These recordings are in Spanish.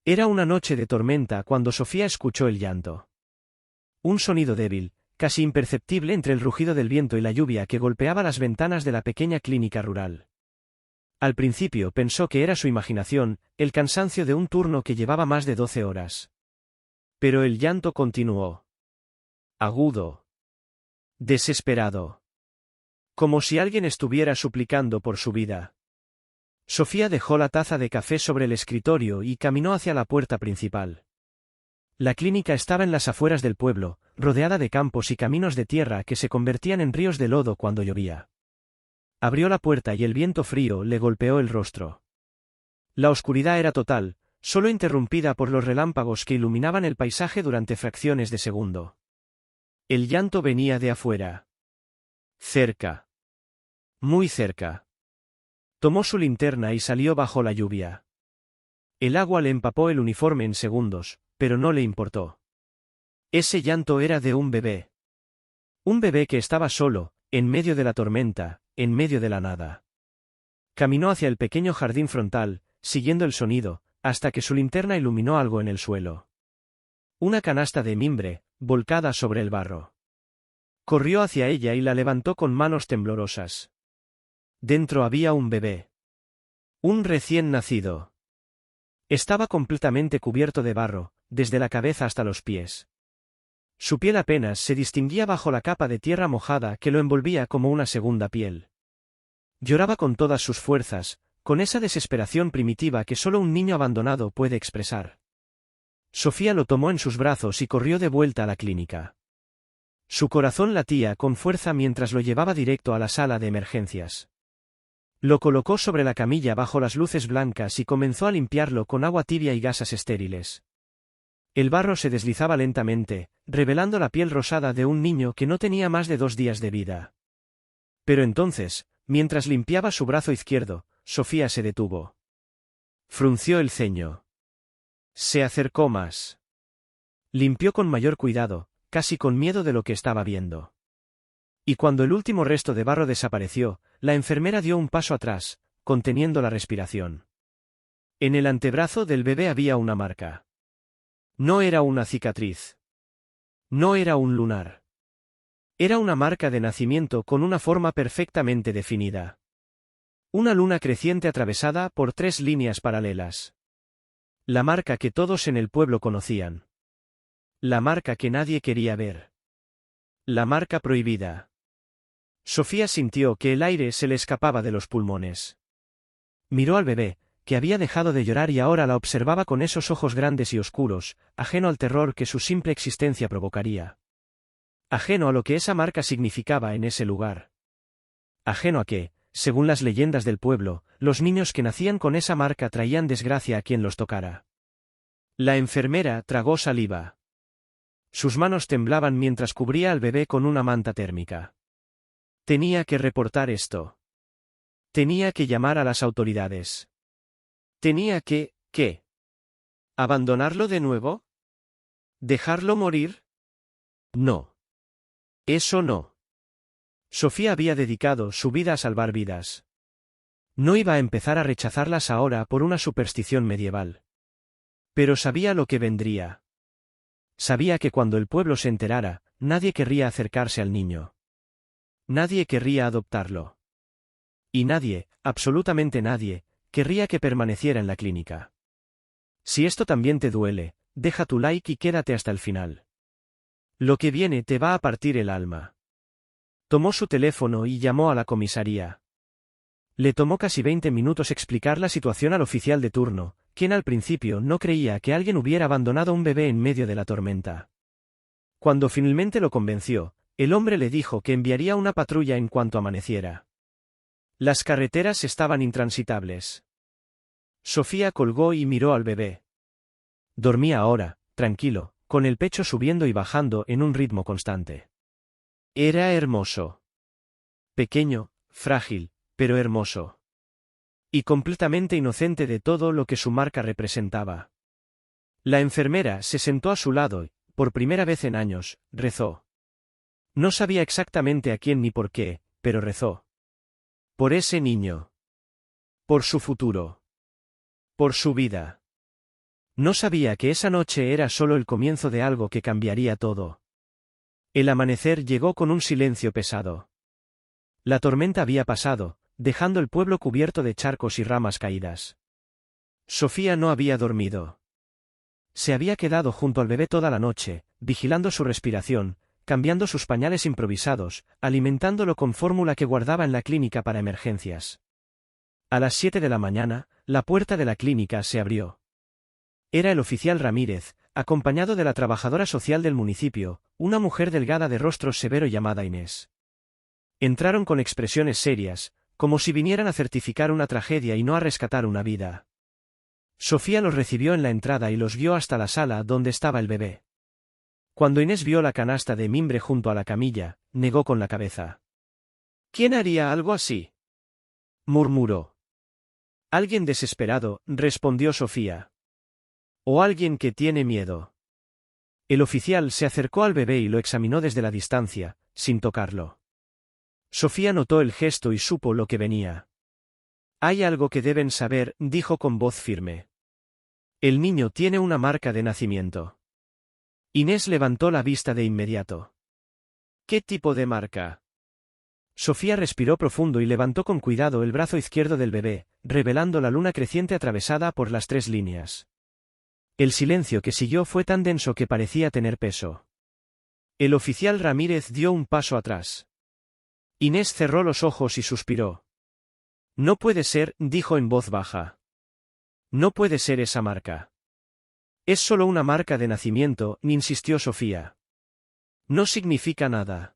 Era una noche de tormenta cuando Sofía escuchó el llanto. Un sonido débil, casi imperceptible entre el rugido del viento y la lluvia que golpeaba las ventanas de la pequeña clínica rural. Al principio pensó que era su imaginación, el cansancio de un turno que llevaba más de 12 horas. Pero el llanto continuó. Agudo. Desesperado. Como si alguien estuviera suplicando por su vida. Sofía dejó la taza de café sobre el escritorio y caminó hacia la puerta principal. La clínica estaba en las afueras del pueblo, rodeada de campos y caminos de tierra que se convertían en ríos de lodo cuando llovía. Abrió la puerta y el viento frío le golpeó el rostro. La oscuridad era total, solo interrumpida por los relámpagos que iluminaban el paisaje durante fracciones de segundo. El llanto venía de afuera. Cerca. Muy cerca. Tomó su linterna y salió bajo la lluvia. El agua le empapó el uniforme en segundos, pero no le importó. Ese llanto era de un bebé. Un bebé que estaba solo, en medio de la tormenta, en medio de la nada. Caminó hacia el pequeño jardín frontal, siguiendo el sonido, hasta que su linterna iluminó algo en el suelo. Una canasta de mimbre, volcada sobre el barro. Corrió hacia ella y la levantó con manos temblorosas. Dentro había un bebé. Un recién nacido. Estaba completamente cubierto de barro, desde la cabeza hasta los pies. Su piel apenas se distinguía bajo la capa de tierra mojada que lo envolvía como una segunda piel. Lloraba con todas sus fuerzas, con esa desesperación primitiva que solo un niño abandonado puede expresar. Sofía lo tomó en sus brazos y corrió de vuelta a la clínica. Su corazón latía con fuerza mientras lo llevaba directo a la sala de emergencias. Lo colocó sobre la camilla bajo las luces blancas y comenzó a limpiarlo con agua tibia y gasas estériles. El barro se deslizaba lentamente, revelando la piel rosada de un niño que no tenía más de 2 días de vida. Pero entonces, mientras limpiaba su brazo izquierdo, Sofía se detuvo. Frunció el ceño. Se acercó más. Limpió con mayor cuidado, casi con miedo de lo que estaba viendo. Y cuando el último resto de barro desapareció, la enfermera dio un paso atrás, conteniendo la respiración. En el antebrazo del bebé había una marca. No era una cicatriz. No era un lunar. Era una marca de nacimiento con una forma perfectamente definida. Una luna creciente atravesada por 3 líneas paralelas. La marca que todos en el pueblo conocían. La marca que nadie quería ver. La marca prohibida. Sofía sintió que el aire se le escapaba de los pulmones. Miró al bebé, que había dejado de llorar y ahora la observaba con esos ojos grandes y oscuros, ajeno al terror que su simple existencia provocaría. Ajeno a lo que esa marca significaba en ese lugar. Ajeno a que, según las leyendas del pueblo, los niños que nacían con esa marca traían desgracia a quien los tocara. La enfermera tragó saliva. Sus manos temblaban mientras cubría al bebé con una manta térmica. Tenía que reportar esto. Tenía que llamar a las autoridades. Tenía que, ¿qué? ¿Abandonarlo de nuevo? ¿Dejarlo morir? No. Eso no. Sofía había dedicado su vida a salvar vidas. No iba a empezar a rechazarlas ahora por una superstición medieval. Pero sabía lo que vendría. Sabía que cuando el pueblo se enterara, nadie querría acercarse al niño. Nadie querría adoptarlo. Y nadie, absolutamente nadie, querría que permaneciera en la clínica. Si esto también te duele, deja tu like y quédate hasta el final. Lo que viene te va a partir el alma. Tomó su teléfono y llamó a la comisaría. Le tomó casi 20 minutos explicar la situación al oficial de turno, quien al principio no creía que alguien hubiera abandonado a un bebé en medio de la tormenta. Cuando finalmente lo convenció, el hombre le dijo que enviaría una patrulla en cuanto amaneciera. Las carreteras estaban intransitables. Sofía colgó y miró al bebé. Dormía ahora, tranquilo, con el pecho subiendo y bajando en un ritmo constante. Era hermoso. Pequeño, frágil, pero hermoso. Y completamente inocente de todo lo que su marca representaba. La enfermera se sentó a su lado y, por primera vez en años, rezó. No sabía exactamente a quién ni por qué, pero rezó. Por ese niño. Por su futuro. Por su vida. No sabía que esa noche era solo el comienzo de algo que cambiaría todo. El amanecer llegó con un silencio pesado. La tormenta había pasado, dejando el pueblo cubierto de charcos y ramas caídas. Sofía no había dormido. Se había quedado junto al bebé toda la noche, vigilando su respiración, cambiando sus pañales improvisados, alimentándolo con fórmula que guardaba en la clínica para emergencias. A las 7 de la mañana, la puerta de la clínica se abrió. Era el oficial Ramírez, acompañado de la trabajadora social del municipio, una mujer delgada de rostro severo llamada Inés. Entraron con expresiones serias, como si vinieran a certificar una tragedia y no a rescatar una vida. Sofía los recibió en la entrada y los guió hasta la sala donde estaba el bebé. Cuando Inés vio la canasta de mimbre junto a la camilla, negó con la cabeza. ¿Quién haría algo así?, murmuró. Alguien desesperado, respondió Sofía. O alguien que tiene miedo. El oficial se acercó al bebé y lo examinó desde la distancia, sin tocarlo. Sofía notó el gesto y supo lo que venía. Hay algo que deben saber, dijo con voz firme. El niño tiene una marca de nacimiento. Inés levantó la vista de inmediato. ¿Qué tipo de marca? Sofía respiró profundo y levantó con cuidado el brazo izquierdo del bebé, revelando la luna creciente atravesada por las 3 líneas. El silencio que siguió fue tan denso que parecía tener peso. El oficial Ramírez dio un paso atrás. Inés cerró los ojos y suspiró. No puede ser, dijo en voz baja. No puede ser esa marca. Es solo una marca de nacimiento, insistió Sofía. No significa nada.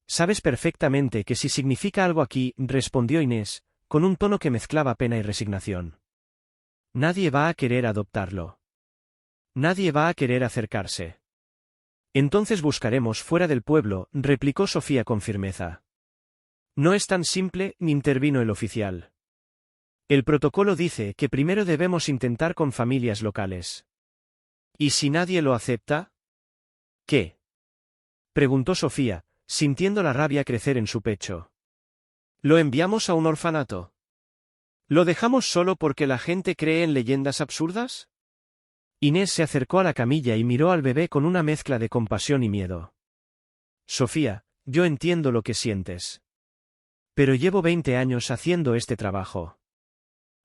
Sabes perfectamente que si significa algo aquí, respondió Inés, con un tono que mezclaba pena y resignación. Nadie va a querer adoptarlo. Nadie va a querer acercarse. Entonces buscaremos fuera del pueblo, replicó Sofía con firmeza. No es tan simple, intervino el oficial. El protocolo dice que primero debemos intentar con familias locales. ¿Y si nadie lo acepta? ¿Qué? Preguntó Sofía, sintiendo la rabia crecer en su pecho. ¿Lo enviamos a un orfanato? ¿Lo dejamos solo porque la gente cree en leyendas absurdas? Inés se acercó a la camilla y miró al bebé con una mezcla de compasión y miedo. Sofía, yo entiendo lo que sientes. Pero llevo 20 años haciendo este trabajo.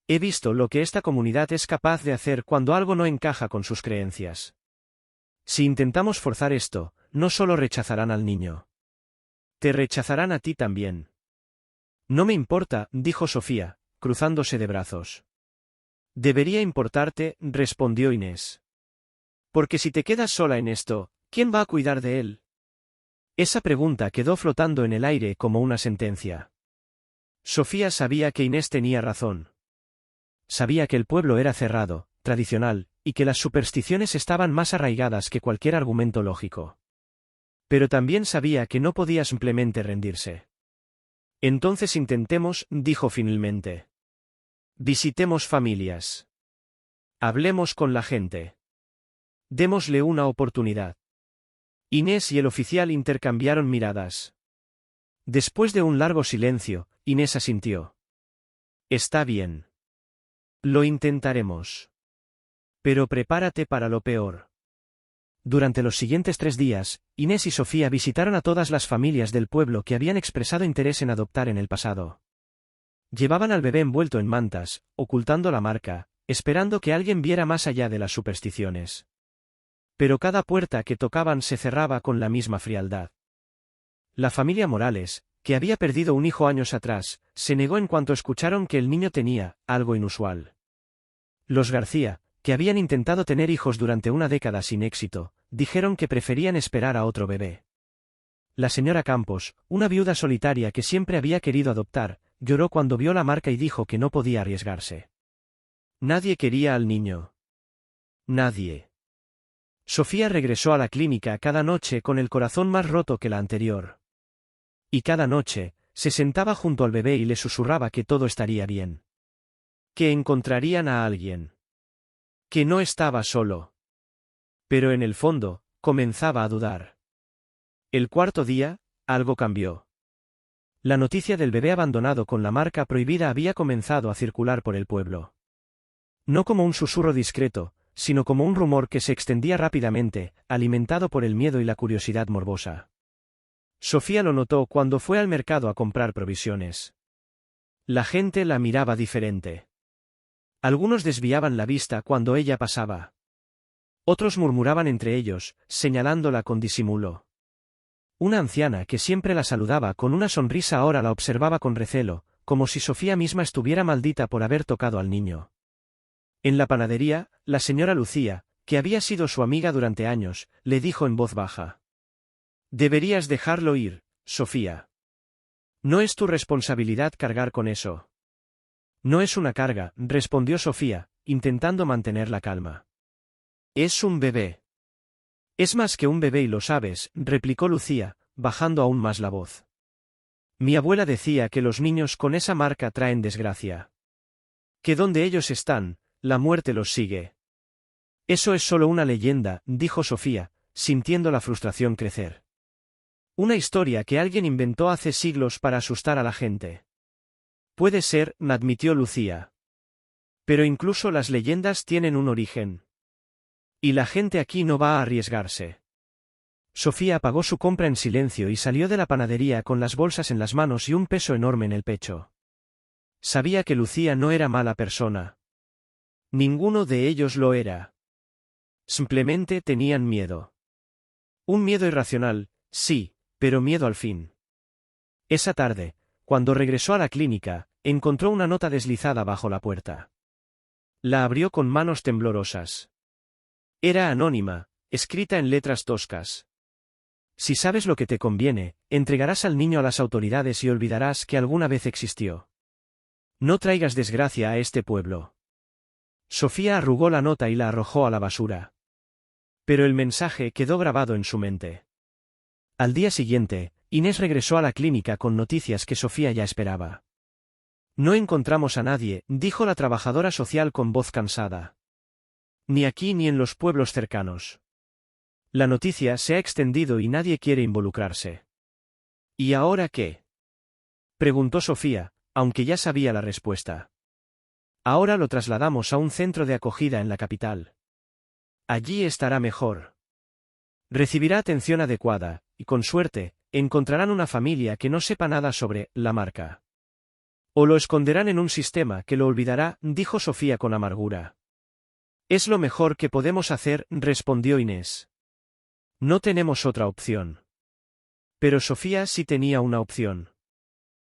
He visto lo que esta comunidad es capaz de hacer cuando algo no encaja con sus creencias. Si intentamos forzar esto, no solo rechazarán al niño. Te rechazarán a ti también. No me importa, dijo Sofía, cruzándose de brazos. Debería importarte, respondió Inés. Porque si te quedas sola en esto, ¿quién va a cuidar de él? Esa pregunta quedó flotando en el aire como una sentencia. Sofía sabía que Inés tenía razón. Sabía que el pueblo era cerrado, tradicional, y que las supersticiones estaban más arraigadas que cualquier argumento lógico. Pero también sabía que no podía simplemente rendirse. Entonces intentemos, dijo finalmente. Visitemos familias. Hablemos con la gente. Démosle una oportunidad. Inés y el oficial intercambiaron miradas. Después de un largo silencio, Inés asintió. Está bien. Lo intentaremos. Pero prepárate para lo peor. Durante los siguientes 3 días, Inés y Sofía visitaron a todas las familias del pueblo que habían expresado interés en adoptar en el pasado. Llevaban al bebé envuelto en mantas, ocultando la marca, esperando que alguien viera más allá de las supersticiones. Pero cada puerta que tocaban se cerraba con la misma frialdad. La familia Morales, que había perdido un hijo años atrás, se negó en cuanto escucharon que el niño tenía algo inusual. Los García, que habían intentado tener hijos durante una década sin éxito, dijeron que preferían esperar a otro bebé. La señora Campos, una viuda solitaria que siempre había querido adoptar, lloró cuando vio la marca y dijo que no podía arriesgarse. Nadie quería al niño. Nadie. Sofía regresó a la clínica cada noche con el corazón más roto que la anterior. Y cada noche, se sentaba junto al bebé y le susurraba que todo estaría bien. Que encontrarían a alguien. Que no estaba solo. Pero en el fondo, comenzaba a dudar. El 4.º día, algo cambió. La noticia del bebé abandonado con la marca prohibida había comenzado a circular por el pueblo. No como un susurro discreto, sino como un rumor que se extendía rápidamente, alimentado por el miedo y la curiosidad morbosa. Sofía lo notó cuando fue al mercado a comprar provisiones. La gente la miraba diferente. Algunos desviaban la vista cuando ella pasaba. Otros murmuraban entre ellos, señalándola con disimulo. Una anciana que siempre la saludaba con una sonrisa ahora la observaba con recelo, como si Sofía misma estuviera maldita por haber tocado al niño. En la panadería, la señora Lucía, que había sido su amiga durante años, le dijo en voz baja: «Deberías dejarlo ir, Sofía. No es tu responsabilidad cargar con eso». «No es una carga», respondió Sofía, intentando mantener la calma. «Es un bebé». «Es más que un bebé y lo sabes», replicó Lucía, bajando aún más la voz. «Mi abuela decía que los niños con esa marca traen desgracia. Que donde ellos están, la muerte los sigue». «Eso es solo una leyenda», dijo Sofía, sintiendo la frustración crecer. «Una historia que alguien inventó hace siglos para asustar a la gente». «Puede ser», admitió Lucía. «Pero incluso las leyendas tienen un origen. Y la gente aquí no va a arriesgarse». Sofía pagó su compra en silencio y salió de la panadería con las bolsas en las manos y un peso enorme en el pecho. Sabía que Lucía no era mala persona. Ninguno de ellos lo era. Simplemente tenían miedo. Un miedo irracional, sí, pero miedo al fin. Esa tarde, cuando regresó a la clínica, encontró una nota deslizada bajo la puerta. La abrió con manos temblorosas. Era anónima, escrita en letras toscas. «Si sabes lo que te conviene, entregarás al niño a las autoridades y olvidarás que alguna vez existió. No traigas desgracia a este pueblo». Sofía arrugó la nota y la arrojó a la basura. Pero el mensaje quedó grabado en su mente. Al día siguiente, Inés regresó a la clínica con noticias que Sofía ya esperaba. «No encontramos a nadie», dijo la trabajadora social con voz cansada. «Ni aquí ni en los pueblos cercanos. La noticia se ha extendido y nadie quiere involucrarse». «¿Y ahora qué?», preguntó Sofía, aunque ya sabía la respuesta. «Ahora lo trasladamos a un centro de acogida en la capital. Allí estará mejor. Recibirá atención adecuada, y con suerte, encontrarán una familia que no sepa nada sobre la marca. O lo esconderán en un sistema que lo olvidará», dijo Sofía con amargura. «Es lo mejor que podemos hacer», respondió Inés. «No tenemos otra opción». Pero Sofía sí tenía una opción.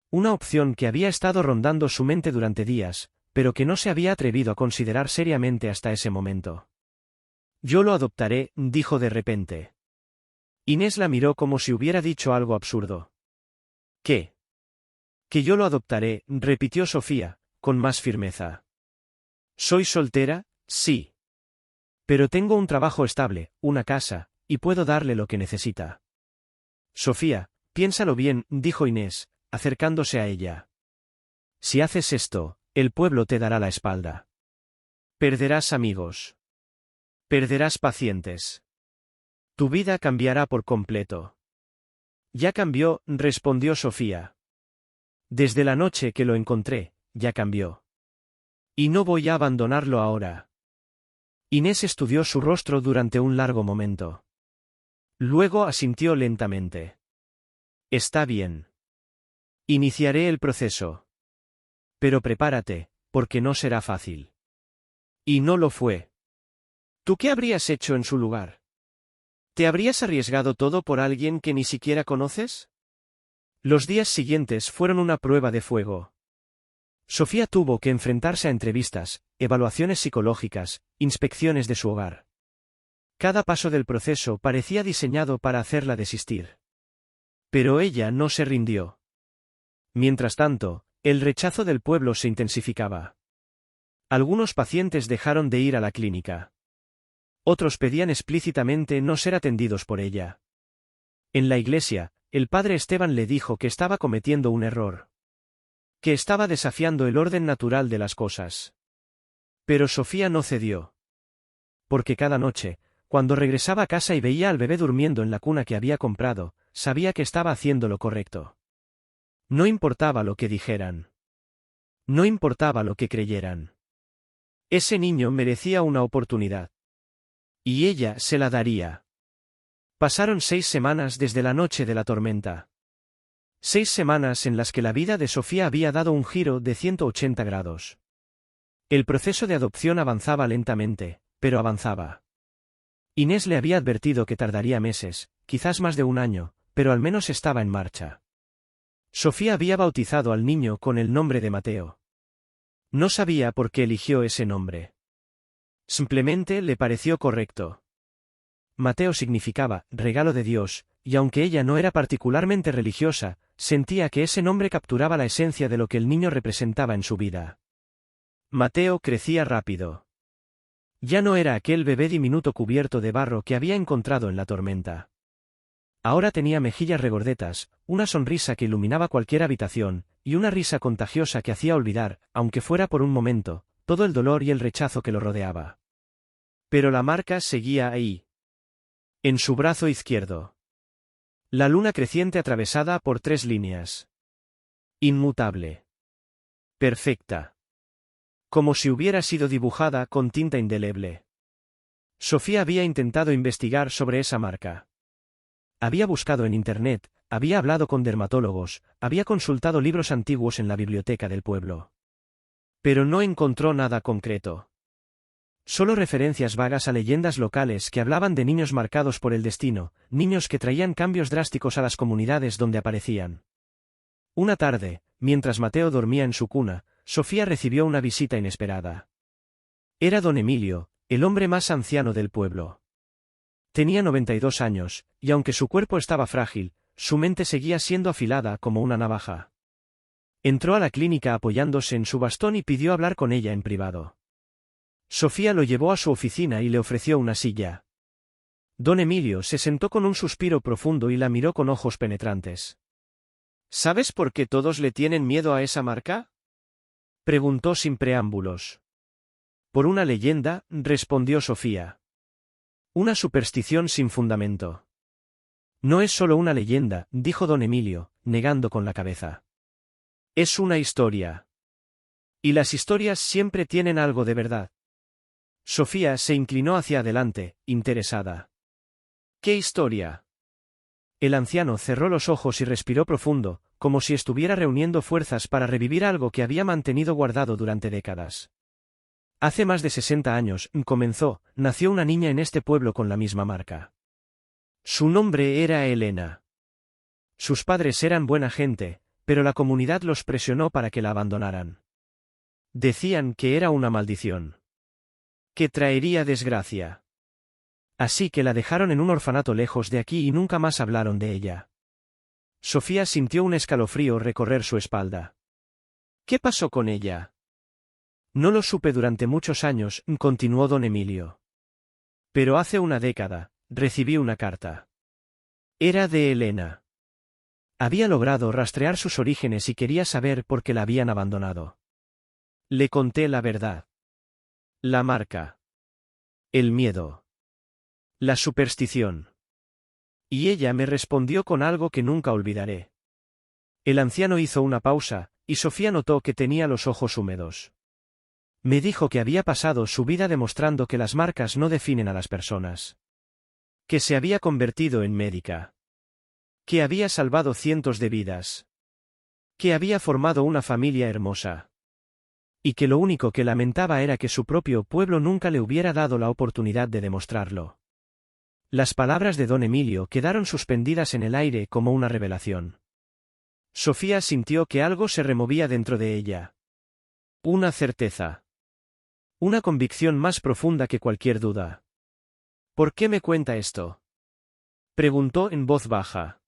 Una opción que había estado rondando su mente durante días, pero que no se había atrevido a considerar seriamente hasta ese momento. «Yo lo adoptaré», dijo de repente. Inés la miró como si hubiera dicho algo absurdo. «¿Qué?». «Que yo lo adoptaré», repitió Sofía, con más firmeza. «Soy soltera, sí. Pero tengo un trabajo estable, una casa, y puedo darle lo que necesita». «Sofía, piénsalo bien», dijo Inés, acercándose a ella. «Si haces esto, el pueblo te dará la espalda. Perderás amigos. Perderás pacientes. Tu vida cambiará por completo». «Ya cambió», respondió Sofía. «Desde la noche que lo encontré, ya cambió. Y no voy a abandonarlo ahora». Inés estudió su rostro durante un largo momento. Luego asintió lentamente. «Está bien. Iniciaré el proceso. Pero prepárate, porque no será fácil». Y no lo fue. ¿Tú qué habrías hecho en su lugar? ¿Te habrías arriesgado todo por alguien que ni siquiera conoces? Los días siguientes fueron una prueba de fuego. Sofía tuvo que enfrentarse a entrevistas, evaluaciones psicológicas, inspecciones de su hogar. Cada paso del proceso parecía diseñado para hacerla desistir. Pero ella no se rindió. Mientras tanto, el rechazo del pueblo se intensificaba. Algunos pacientes dejaron de ir a la clínica. Otros pedían explícitamente no ser atendidos por ella. En la iglesia, el padre Esteban le dijo que estaba cometiendo un error. Que estaba desafiando el orden natural de las cosas. Pero Sofía no cedió. Porque cada noche, cuando regresaba a casa y veía al bebé durmiendo en la cuna que había comprado, sabía que estaba haciendo lo correcto. No importaba lo que dijeran. No importaba lo que creyeran. Ese niño merecía una oportunidad. Y ella se la daría. Pasaron 6 semanas desde la noche de la tormenta. 6 semanas en las que la vida de Sofía había dado un giro de 180 grados. El proceso de adopción avanzaba lentamente, pero avanzaba. Inés le había advertido que tardaría meses, quizás más de un año, pero al menos estaba en marcha. Sofía había bautizado al niño con el nombre de Mateo. No sabía por qué eligió ese nombre. Simplemente le pareció correcto. Mateo significaba regalo de Dios, y aunque ella no era particularmente religiosa, sentía que ese nombre capturaba la esencia de lo que el niño representaba en su vida. Mateo crecía rápido. Ya no era aquel bebé diminuto cubierto de barro que había encontrado en la tormenta. Ahora tenía mejillas regordetas, una sonrisa que iluminaba cualquier habitación, y una risa contagiosa que hacía olvidar, aunque fuera por un momento, todo el dolor y el rechazo que lo rodeaba. Pero la marca seguía ahí. En su brazo izquierdo. La luna creciente atravesada por 3 líneas. Inmutable. Perfecta. Como si hubiera sido dibujada con tinta indeleble. Sofía había intentado investigar sobre esa marca. Había buscado en Internet, había hablado con dermatólogos, había consultado libros antiguos en la biblioteca del pueblo. Pero no encontró nada concreto. Solo referencias vagas a leyendas locales que hablaban de niños marcados por el destino, niños que traían cambios drásticos a las comunidades donde aparecían. Una tarde, mientras Mateo dormía en su cuna, Sofía recibió una visita inesperada. Era don Emilio, el hombre más anciano del pueblo. Tenía 92 años, y aunque su cuerpo estaba frágil, su mente seguía siendo afilada como una navaja. Entró a la clínica apoyándose en su bastón y pidió hablar con ella en privado. Sofía lo llevó a su oficina y le ofreció una silla. Don Emilio se sentó con un suspiro profundo y la miró con ojos penetrantes. ¿Sabes por qué todos le tienen miedo a esa marca? Preguntó sin preámbulos. Por una leyenda, respondió Sofía. Una superstición sin fundamento. No es solo una leyenda, dijo don Emilio, negando con la cabeza. Es una historia. Y las historias siempre tienen algo de verdad. Sofía se inclinó hacia adelante, interesada. ¿Qué historia? El anciano cerró los ojos y respiró profundo, como si estuviera reuniendo fuerzas para revivir algo que había mantenido guardado durante décadas. Hace más de 60 años, nació una niña en este pueblo con la misma marca. Su nombre era Elena. Sus padres eran buena gente, pero la comunidad los presionó para que la abandonaran. Decían que era una maldición. Que traería desgracia. Así que la dejaron en un orfanato lejos de aquí y nunca más hablaron de ella. Sofía sintió un escalofrío recorrer su espalda. ¿Qué pasó con ella? No lo supe durante muchos años, continuó don Emilio. Pero hace una década, recibí una carta. Era de Elena. Había logrado rastrear sus orígenes y quería saber por qué la habían abandonado. Le conté la verdad. La marca. El miedo. La superstición. Y ella me respondió con algo que nunca olvidaré. El anciano hizo una pausa, y Sofía notó que tenía los ojos húmedos. Me dijo que había pasado su vida demostrando que las marcas no definen a las personas. Que se había convertido en médica. Que había salvado cientos de vidas. Que había formado una familia hermosa. Y que lo único que lamentaba era que su propio pueblo nunca le hubiera dado la oportunidad de demostrarlo. Las palabras de don Emilio quedaron suspendidas en el aire como una revelación. Sofía sintió que algo se removía dentro de ella. Una certeza. Una convicción más profunda que cualquier duda. ¿Por qué me cuenta esto? Preguntó en voz baja.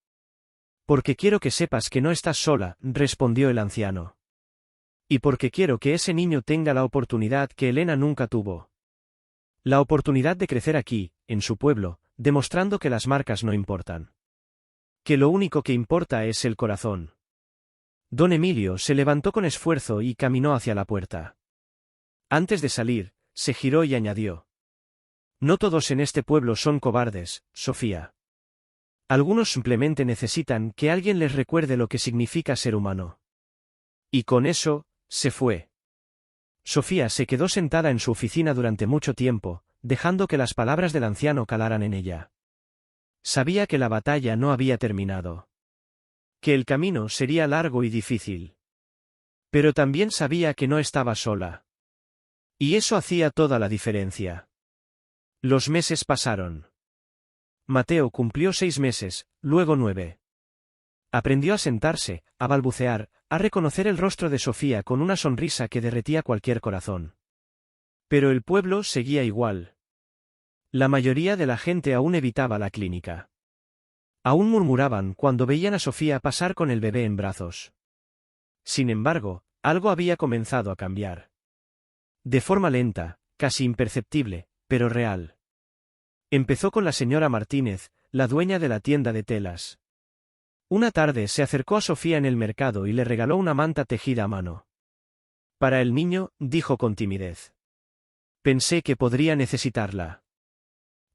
Porque quiero que sepas que no estás sola, respondió el anciano. Y porque quiero que ese niño tenga la oportunidad que Elena nunca tuvo. La oportunidad de crecer aquí, en su pueblo, demostrando que las marcas no importan. Que lo único que importa es el corazón. Don Emilio se levantó con esfuerzo y caminó hacia la puerta. Antes de salir, se giró y añadió. No todos en este pueblo son cobardes, Sofía. Algunos simplemente necesitan que alguien les recuerde lo que significa ser humano. Y con eso, se fue. Sofía se quedó sentada en su oficina durante mucho tiempo, dejando que las palabras del anciano calaran en ella. Sabía que la batalla no había terminado. Que el camino sería largo y difícil. Pero también sabía que no estaba sola. Y eso hacía toda la diferencia. Los meses pasaron. Mateo cumplió 6 meses, luego 9. Aprendió a sentarse, a balbucear, a reconocer el rostro de Sofía con una sonrisa que derretía cualquier corazón. Pero el pueblo seguía igual. La mayoría de la gente aún evitaba la clínica. Aún murmuraban cuando veían a Sofía pasar con el bebé en brazos. Sin embargo, algo había comenzado a cambiar. De forma lenta, casi imperceptible, pero real. Empezó con la señora Martínez, la dueña de la tienda de telas. Una tarde se acercó a Sofía en el mercado y le regaló una manta tejida a mano. Para el niño, dijo con timidez. Pensé que podría necesitarla.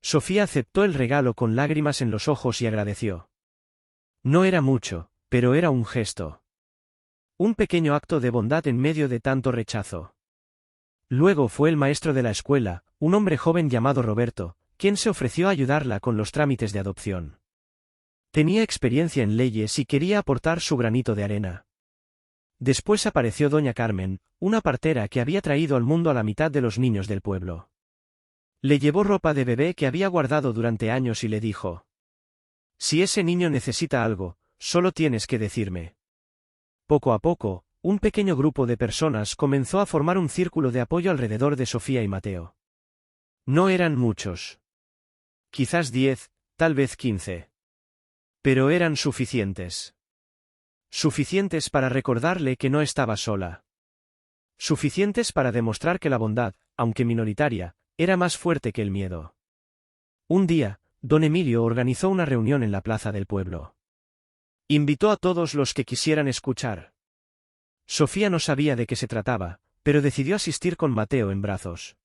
Sofía aceptó el regalo con lágrimas en los ojos y agradeció. No era mucho, pero era un gesto. Un pequeño acto de bondad en medio de tanto rechazo. Luego fue el maestro de la escuela, un hombre joven llamado Roberto, quien se ofreció a ayudarla con los trámites de adopción. Tenía experiencia en leyes y quería aportar su granito de arena. Después apareció doña Carmen, una partera que había traído al mundo a la mitad de los niños del pueblo. Le llevó ropa de bebé que había guardado durante años y le dijo: si ese niño necesita algo, solo tienes que decirme. Poco a poco, un pequeño grupo de personas comenzó a formar un círculo de apoyo alrededor de Sofía y Mateo. No eran muchos. Quizás 10, tal vez 15. Pero eran suficientes. Suficientes para recordarle que no estaba sola. Suficientes para demostrar que la bondad, aunque minoritaria, era más fuerte que el miedo. Un día, don Emilio organizó una reunión en la plaza del pueblo. Invitó a todos los que quisieran escuchar. Sofía no sabía de qué se trataba, pero decidió asistir con Mateo en brazos.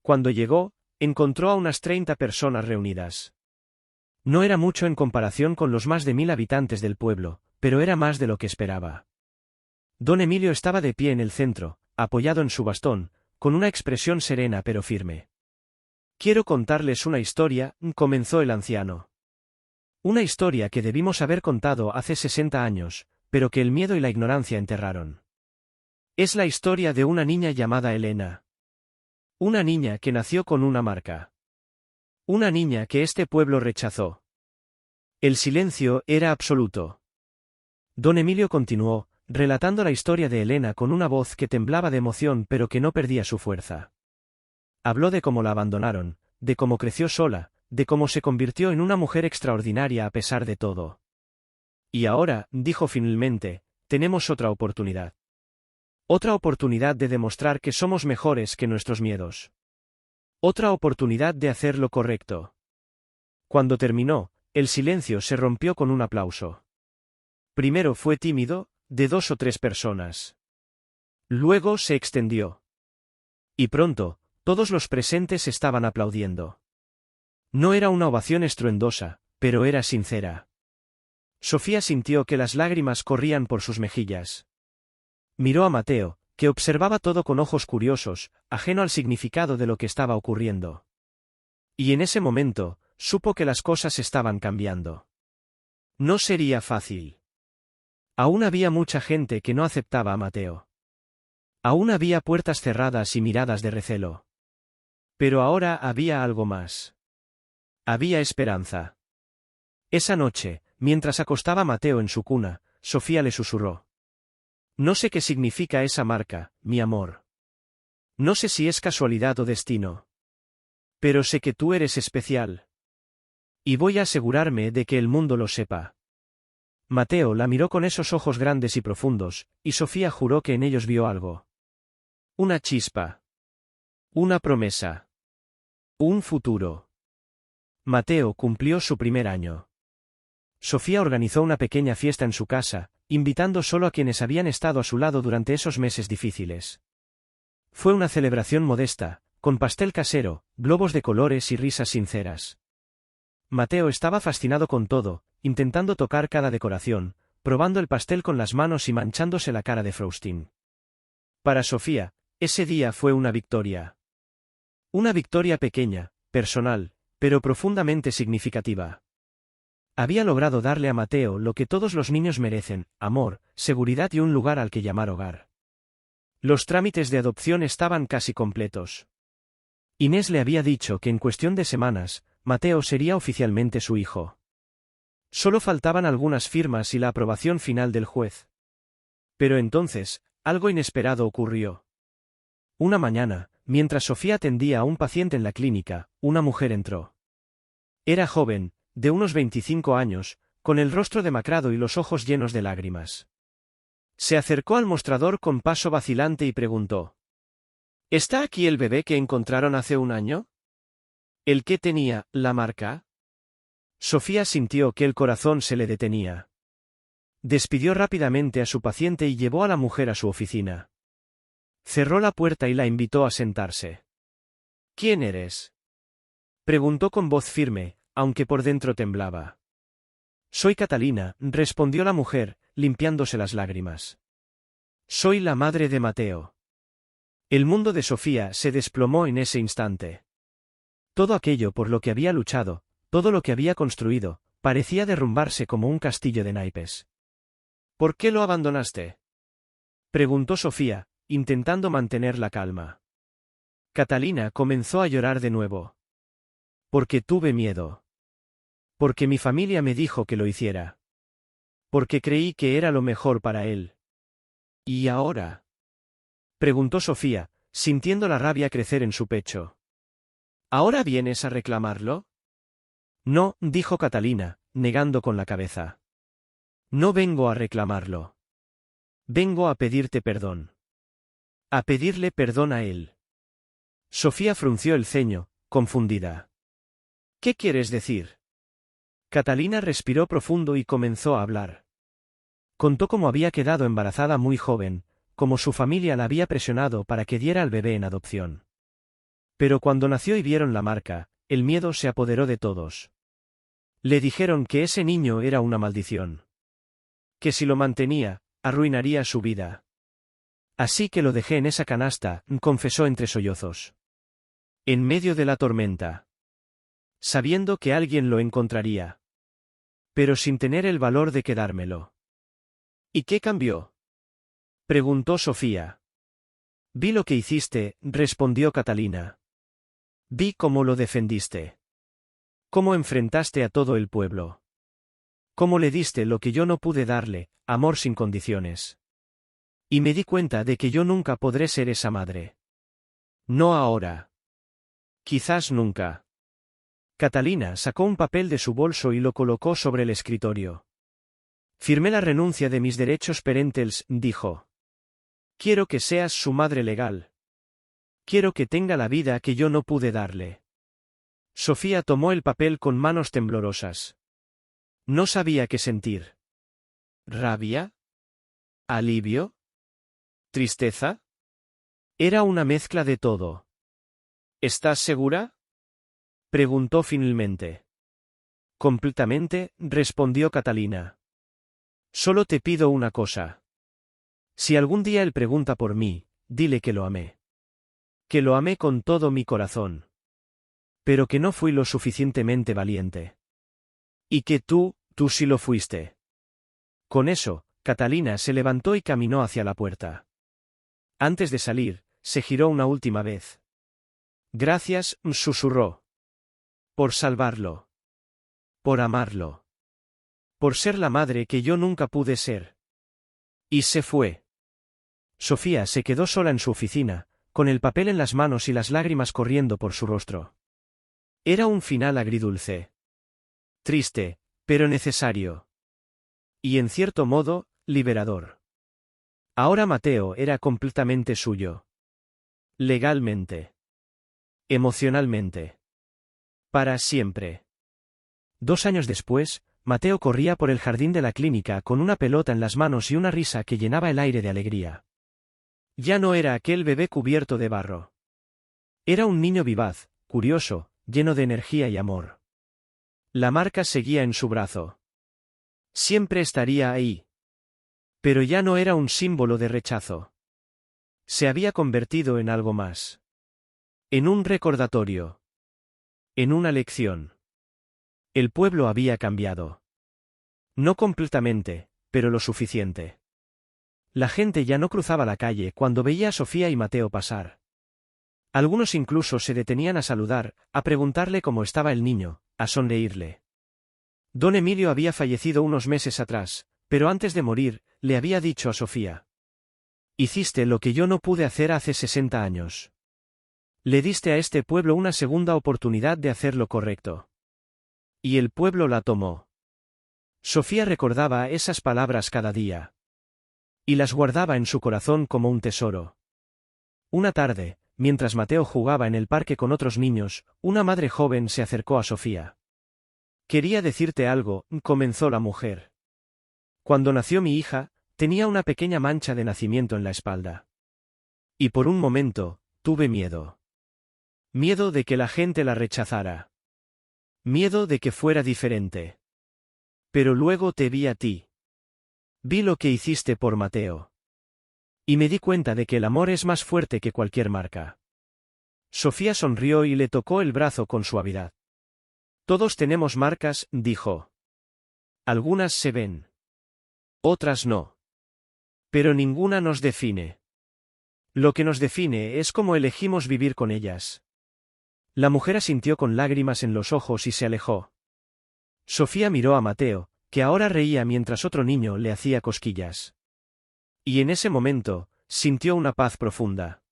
Cuando llegó, encontró a unas 30 personas reunidas. No era mucho en comparación con los más de 1000 habitantes del pueblo, pero era más de lo que esperaba. Don Emilio estaba de pie en el centro, apoyado en su bastón, con una expresión serena pero firme. Quiero contarles una historia, comenzó el anciano. Una historia que debimos haber contado hace 60 años, pero que el miedo y la ignorancia enterraron. Es la historia de una niña llamada Elena. Una niña que nació con una marca. Una niña que este pueblo rechazó. El silencio era absoluto. Don Emilio continuó, relatando la historia de Elena con una voz que temblaba de emoción pero que no perdía su fuerza. Habló de cómo la abandonaron, de cómo creció sola, de cómo se convirtió en una mujer extraordinaria a pesar de todo. Y ahora, dijo finalmente, tenemos otra oportunidad. Otra oportunidad de demostrar que somos mejores que nuestros miedos. Otra oportunidad de hacer lo correcto. Cuando terminó, el silencio se rompió con un aplauso. Primero fue tímido, de 2 o 3 personas. Luego se extendió. Y pronto, todos los presentes estaban aplaudiendo. No era una ovación estruendosa, pero era sincera. Sofía sintió que las lágrimas corrían por sus mejillas. Miró a Mateo, que observaba todo con ojos curiosos, ajeno al significado de lo que estaba ocurriendo. Y en ese momento, supo que las cosas estaban cambiando. No sería fácil. Aún había mucha gente que no aceptaba a Mateo. Aún había puertas cerradas y miradas de recelo. Pero ahora había algo más. Había esperanza. Esa noche, mientras acostaba a Mateo en su cuna, Sofía le susurró. No sé qué significa esa marca, mi amor. No sé si es casualidad o destino. Pero sé que tú eres especial. Y voy a asegurarme de que el mundo lo sepa. Mateo la miró con esos ojos grandes y profundos, y Sofía juró que en ellos vio algo. Una chispa. Una promesa. Un futuro. Mateo cumplió su primer año. Sofía organizó una pequeña fiesta en su casa, invitando solo a quienes habían estado a su lado durante esos meses difíciles. Fue una celebración modesta, con pastel casero, globos de colores y risas sinceras. Mateo estaba fascinado con todo, intentando tocar cada decoración, probando el pastel con las manos y manchándose la cara de frosting. Para Sofía, Ese día fue una victoria. Una victoria pequeña, personal, pero profundamente significativa. Había logrado darle a Mateo lo que todos los niños merecen: amor, seguridad y un lugar al que llamar hogar. Los trámites de adopción estaban casi completos. Inés le había dicho que en cuestión de semanas, Mateo sería oficialmente su hijo. Solo faltaban algunas firmas y la aprobación final del juez. Pero entonces, algo inesperado ocurrió. Una mañana, mientras Sofía atendía a un paciente en la clínica, una mujer entró. Era joven, de unos 25 años, con el rostro demacrado y los ojos llenos de lágrimas. Se acercó al mostrador con paso vacilante y preguntó: ¿Está aquí el bebé que encontraron hace un año? ¿El que tenía la marca? Sofía sintió que el corazón se le detenía. Despidió rápidamente a su paciente y llevó a la mujer a su oficina. Cerró la puerta y la invitó a sentarse. ¿Quién eres?, preguntó con voz firme, aunque por dentro temblaba. Soy Catalina, respondió la mujer, limpiándose las lágrimas. Soy la madre de Mateo. El mundo de Sofía se desplomó en ese instante. Todo aquello por lo que había luchado, todo lo que había construido, parecía derrumbarse como un castillo de naipes. ¿Por qué lo abandonaste?, preguntó Sofía, intentando mantener la calma. Catalina comenzó a llorar de nuevo. Porque tuve miedo. Porque mi familia me dijo que lo hiciera. Porque creí que era lo mejor para él. ¿Y ahora?, preguntó Sofía, sintiendo la rabia crecer en su pecho. ¿Ahora vienes a reclamarlo? No, dijo Catalina, negando con la cabeza. No vengo a reclamarlo. Vengo a pedirte perdón. A pedirle perdón a él. Sofía frunció el ceño, confundida. ¿Qué quieres decir? Catalina respiró profundo y comenzó a hablar. Contó cómo había quedado embarazada muy joven, cómo su familia la había presionado para que diera al bebé en adopción. Pero cuando nació y vieron la marca, el miedo se apoderó de todos. Le dijeron que ese niño era una maldición. Que si lo mantenía, arruinaría su vida. Así que lo dejé en esa canasta, confesó entre sollozos. En medio de la tormenta. Sabiendo que alguien lo encontraría. Pero sin tener el valor de quedármelo. ¿Y qué cambió?, preguntó Sofía. Vi lo que hiciste, respondió Catalina. Vi cómo lo defendiste. Cómo enfrentaste a todo el pueblo. Cómo le diste lo que yo no pude darle, amor sin condiciones. Y me di cuenta de que yo nunca podré ser esa madre. No ahora. Quizás nunca. Catalina sacó un papel de su bolso y lo colocó sobre el escritorio. Firmé la renuncia de mis derechos parentales, dijo. Quiero que seas su madre legal. Quiero que tenga la vida que yo no pude darle. Sofía tomó el papel con manos temblorosas. No sabía qué sentir. ¿Rabia? ¿Alivio? ¿Tristeza? Era una mezcla de todo. ¿Estás segura?, preguntó finalmente. Completamente, respondió Catalina. Solo te pido una cosa. Si algún día él pregunta por mí, dile que lo amé. Que lo amé con todo mi corazón. Pero que no fui lo suficientemente valiente. Y que tú sí lo fuiste. Con eso, Catalina se levantó y caminó hacia la puerta. Antes de salir, se giró una última vez. Gracias, susurró. Por salvarlo. Por amarlo. Por ser la madre que yo nunca pude ser. Y se fue. Sofía se quedó sola en su oficina, con el papel en las manos y las lágrimas corriendo por su rostro. Era un final agridulce. Triste, pero necesario. Y en cierto modo, liberador. Ahora Mateo era completamente suyo. Legalmente. Emocionalmente. Para siempre. 2 años después, Mateo corría por el jardín de la clínica con una pelota en las manos y una risa que llenaba el aire de alegría. Ya no era aquel bebé cubierto de barro. Era un niño vivaz, curioso, lleno de energía y amor. La marca seguía en su brazo. Siempre estaría ahí. Pero ya no era un símbolo de rechazo. Se había convertido en algo más. En un recordatorio. En una lección. El pueblo había cambiado. No completamente, pero lo suficiente. La gente ya no cruzaba la calle cuando veía a Sofía y Mateo pasar. Algunos incluso se detenían a saludar, a preguntarle cómo estaba el niño, a sonreírle. Don Emilio había fallecido unos meses atrás, pero antes de morir, le había dicho a Sofía: «Hiciste lo que yo no pude hacer hace 60 años. Le diste a este pueblo una segunda oportunidad de hacer lo correcto. Y el pueblo la tomó». Sofía recordaba esas palabras cada día. Y las guardaba en su corazón como un tesoro. Una tarde, mientras Mateo jugaba en el parque con otros niños, una madre joven se acercó a Sofía. «Quería decirte algo», comenzó la mujer. «Cuando nació mi hija, tenía una pequeña mancha de nacimiento en la espalda. Y por un momento, tuve miedo. Miedo de que la gente la rechazara. Miedo de que fuera diferente. Pero luego te vi a ti. Vi lo que hiciste por Mateo. Y me di cuenta de que el amor es más fuerte que cualquier marca». Sofía sonrió y le tocó el brazo con suavidad. «Todos tenemos marcas», dijo. «Algunas se ven. Otras no. Pero ninguna nos define. Lo que nos define es cómo elegimos vivir con ellas». La mujer asintió con lágrimas en los ojos y se alejó. Sofía miró a Mateo, que ahora reía mientras otro niño le hacía cosquillas. Y en ese momento, sintió una paz profunda.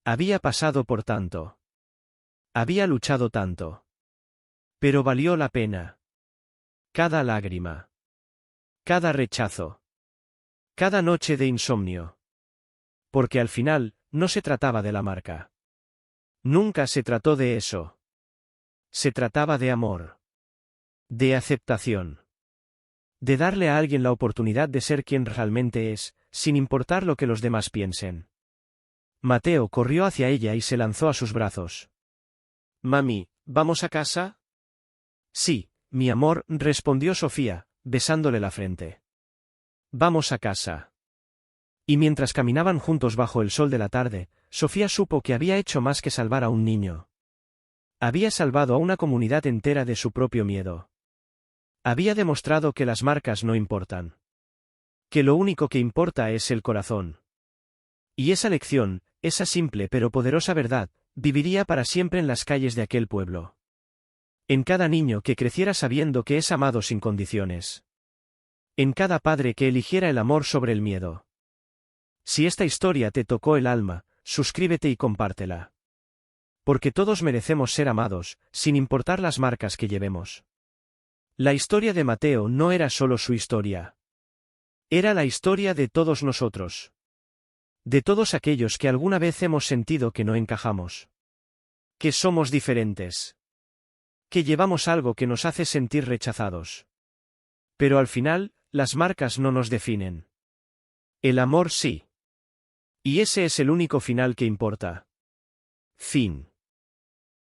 Había pasado por tanto. Había luchado tanto. Pero valió la pena. Cada lágrima. Cada rechazo. Cada noche de insomnio. Porque al final, no se trataba de la marca. Nunca se trató de eso. Se trataba de amor. De aceptación. De darle a alguien la oportunidad de ser quien realmente es, sin importar lo que los demás piensen. Mateo corrió hacia ella y se lanzó a sus brazos. «Mami, ¿vamos a casa?» «Sí, mi amor», respondió Sofía, besándole la frente. «Vamos a casa». Y mientras caminaban juntos bajo el sol de la tarde, Sofía supo que había hecho más que salvar a un niño. Había salvado a una comunidad entera de su propio miedo. Había demostrado que las marcas no importan. Que lo único que importa es el corazón. Y esa lección, esa simple pero poderosa verdad, viviría para siempre en las calles de aquel pueblo. En cada niño que creciera sabiendo que es amado sin condiciones. En cada padre que eligiera el amor sobre el miedo. Si esta historia te tocó el alma, suscríbete y compártela. Porque todos merecemos ser amados, sin importar las marcas que llevemos. La historia de Mateo no era solo su historia. Era la historia de todos nosotros. De todos aquellos que alguna vez hemos sentido que no encajamos. Que somos diferentes. Que llevamos algo que nos hace sentir rechazados. Pero al final, las marcas no nos definen. El amor sí. Y ese es el único final que importa. Fin.